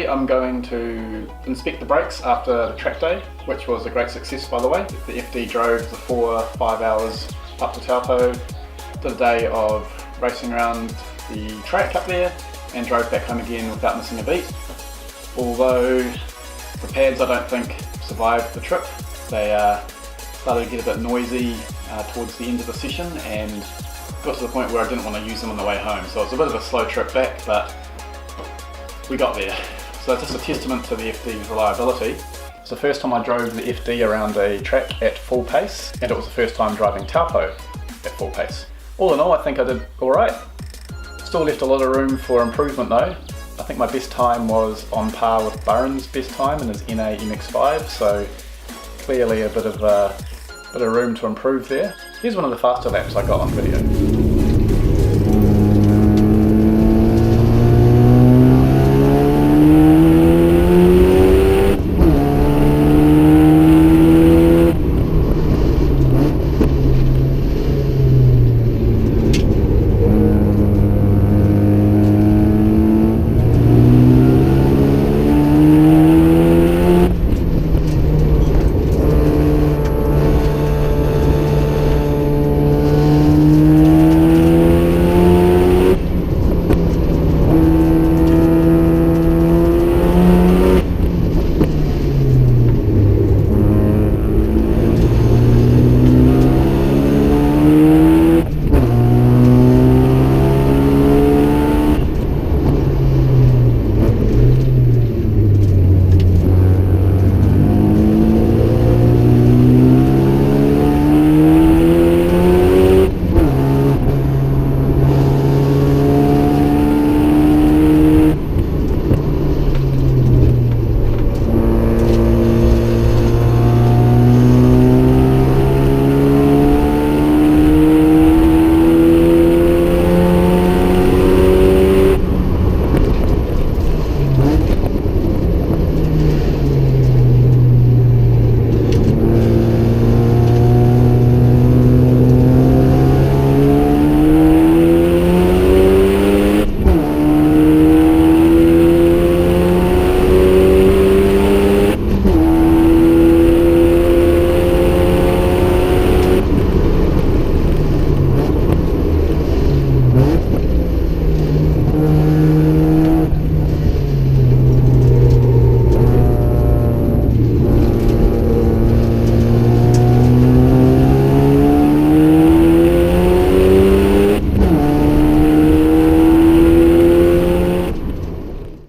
Today I'm going to inspect the brakes after the track day, which was a great success by the way. The FD drove the 4-5 hours up to Taupo, did a day of racing around the track up there and drove back home again without missing a beat. Although the pads I don't think survived the trip. They started to get a bit noisy towards the end of the session and got to the point where I didn't want to use them on the way home. So it was a bit of a slow trip back, but we got there. So it's just a testament to the FD's reliability. It's the first time I drove the FD around a track at full pace, and it was the first time driving Taupo at full pace. All in all, I think I did alright. Still left a lot of room for improvement though. I think my best time was on par with Burren's best time in his NA MX-5, so clearly a bit of room to improve there. Here's one of the faster laps I got on video.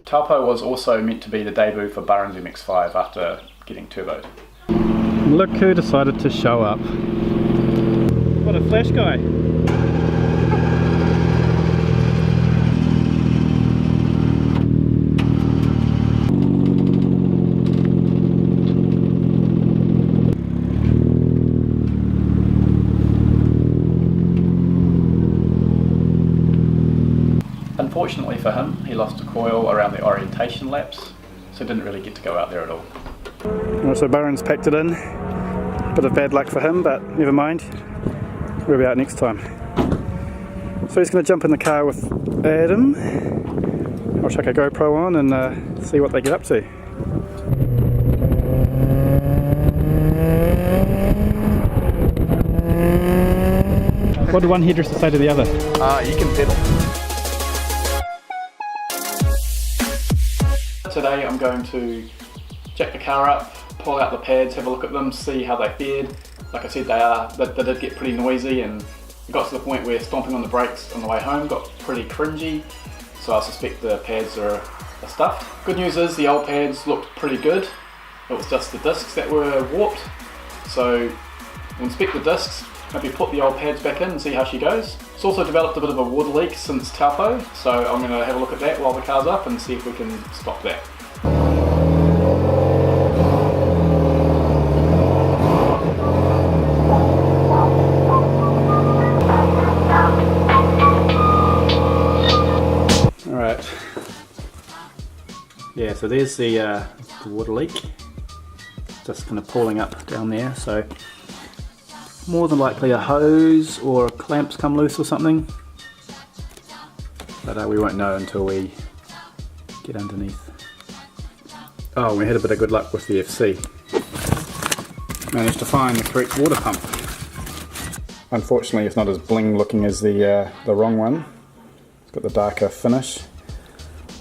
Taupo was also meant to be the debut for Burren's MX-5 after getting turboed. Look who decided to show up. What a flash guy! Unfortunately for him, he lost a coil around the orientation laps, so didn't really get to go out there at all. So Burren's packed it in. Bit of bad luck for him, but never mind. We'll be out next time. So he's going to jump in the car with Adam. I'll chuck a GoPro on and see what they get up to. What did one hairdresser say to the other? You can pedal. Today I'm going to jack the car up, pull out the pads, have a look at them, see how they fared. Like I said, they did get pretty noisy, and it got to the point where stomping on the brakes on the way home got pretty cringy, so I suspect the pads are stuffed. Good news is the old pads looked pretty good. It was just the discs that were warped, so we'll inspect the discs, maybe put the old pads back in and see how she goes. It's also developed a bit of a water leak since Taupo, so I'm going to have a look at that while the car's up and see if we can stop that. Alright, yeah, so there's the water leak, just kind of pooling up down there, so more than likely a hose or clamps come loose or something, but we won't know until we get underneath. Oh, we had a bit of good luck with the FC. Managed to find the correct water pump. Unfortunately, it's not as bling looking as the wrong one. It's got the darker finish,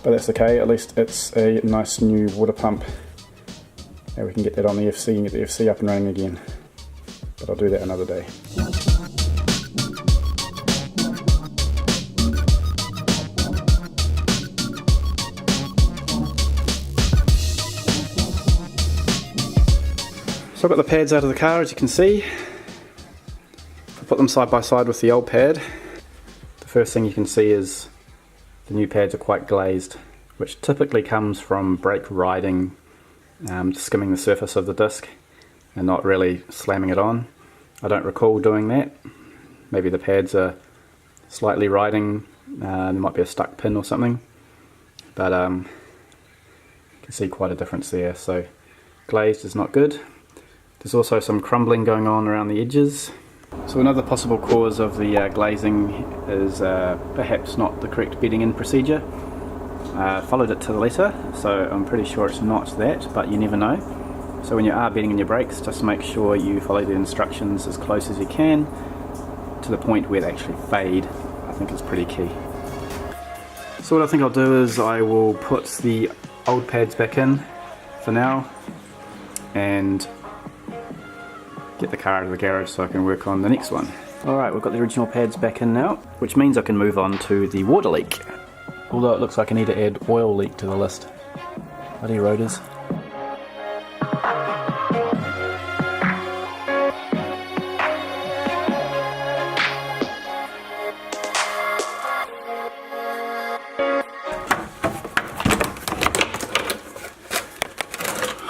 but that's okay. At least it's a nice new water pump, and we can get that on the FC and get the FC up and running again. But I'll do that another day. So I've got the pads out of the car, as you can see. I put them side by side with the old pad. The first thing you can see is the new pads are quite glazed, which typically comes from brake riding, skimming the surface of the disc and not really slamming it on. I don't recall doing that. Maybe the pads are slightly riding, there might be a stuck pin or something, but you can see quite a difference there. So glazed is not good. There's also some crumbling going on around the edges. So another possible cause of the glazing is perhaps not the correct bedding in procedure. Followed it to the letter, so I'm pretty sure it's not that, but you never know. So when you are bedding in your brakes, just make sure you follow the instructions as close as you can to the point where they actually fade. I think is pretty key. So what I think I'll do is I will put the old pads back in for now and get the car out of the garage so I can work on the next one. Alright, we've got the original pads back in now, which means I can move on to the water leak. Although it looks like I need to add oil leak to the list. Bloody rotors.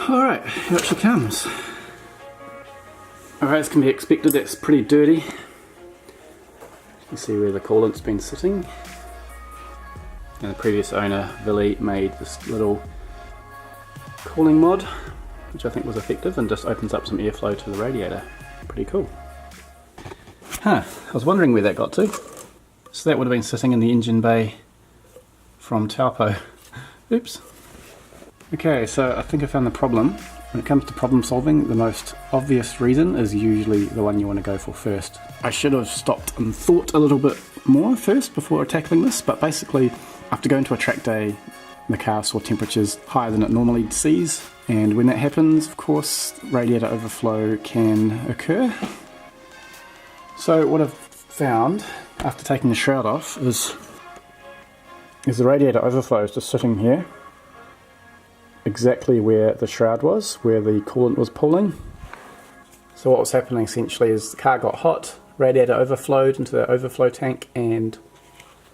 Alright, here it actually comes. Alright, as can be expected, it's pretty dirty. You can see where the coolant's been sitting. And the previous owner, Billy, made this little cooling mod, which I think was effective and just opens up some airflow to the radiator. Pretty cool. I was wondering where that got to. So that would have been sitting in the engine bay from Taupo. Oops. Okay, so I think I found the problem. When it comes to problem solving, the most obvious reason is usually the one you want to go for first. I should have stopped and thought a little bit more first before tackling this, but basically after going to a track day, the car saw temperatures higher than it normally sees, and when that happens, of course, radiator overflow can occur. So what I've found after taking the shroud off is the radiator overflow is just sitting here, exactly where the shroud was, where the coolant was pooling. So what was happening essentially is the car got hot, radiator overflowed into the overflow tank and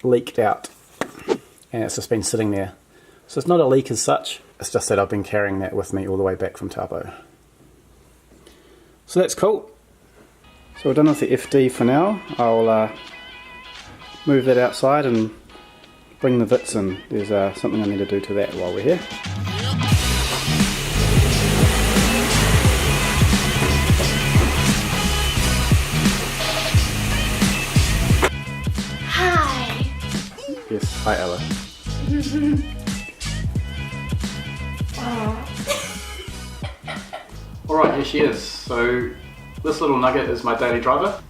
leaked out. And it's just been sitting there. So it's not a leak as such, it's just that I've been carrying that with me all the way back from Taupo. So that's cool. So we're done with the FD for now. I'll move that outside and bring the bits in. There's something I need to do to that while we're here. Yes, hi Ella. Alright, here she is. So this little nugget is my daily driver.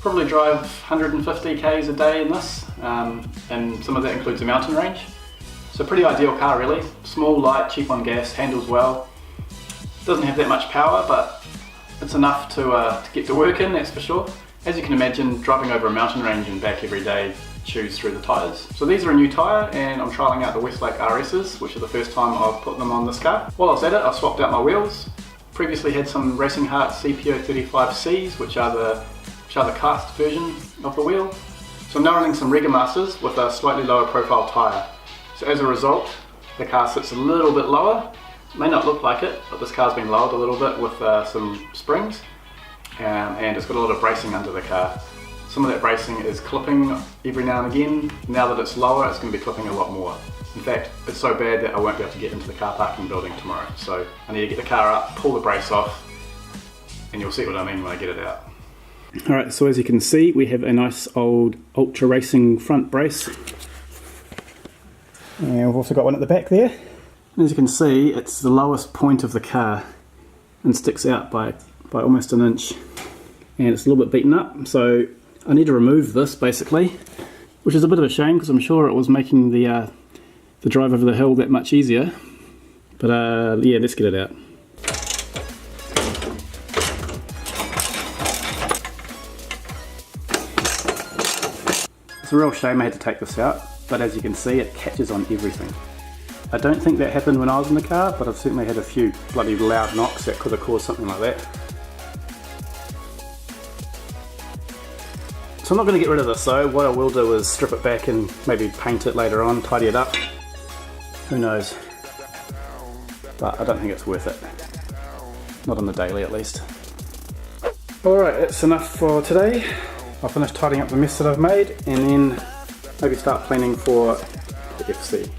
Probably drive 150 k's a day in this, and some of that includes a mountain range. So pretty ideal car really. Small, light, cheap on gas, handles well. Doesn't have that much power, but it's enough to get to work in, that's for sure. As you can imagine, driving over a mountain range and back every day chews through the tyres. So these are a new tyre, and I'm trialling out the Westlake RS's, which is the first time I've put them on this car. While I was at it, I swapped out my wheels. Previously had some Racing Heart CPO 35Cs, which are the cast version of the wheel. So I'm now running some Rega Masters with a slightly lower profile tyre. So as a result, the car sits a little bit lower. May not look like it, but this car's been lowered a little bit with some springs, and it's got a lot of bracing under the car. Some of that bracing is clipping every now and again. Now that it's lower, it's going to be clipping a lot more. In fact, it's so bad that I won't be able to get into the car parking building tomorrow. So I need to get the car up, pull the brace off, and you'll see what I mean when I get it out. Alright, so as you can see, we have a nice old Ultra Racing front brace. And we've also got one at the back there. As you can see, it's the lowest point of the car and sticks out by almost an inch, and it's a little bit beaten up, so I need to remove this basically, which is a bit of a shame because I'm sure it was making the drive over the hill that much easier. But yeah, let's get it out. It's a real shame I had to take this out, but as you can see, it catches on everything. I don't think that happened when I was in the car, but I've certainly had a few bloody loud knocks that could have caused something like that. So I'm not going to get rid of this though. What I will do is strip it back and maybe paint it later on, tidy it up. Who knows? But I don't think it's worth it. Not on the daily at least. Alright, that's enough for today. I'll finish tidying up the mess that I've made and then maybe start planning for the FC.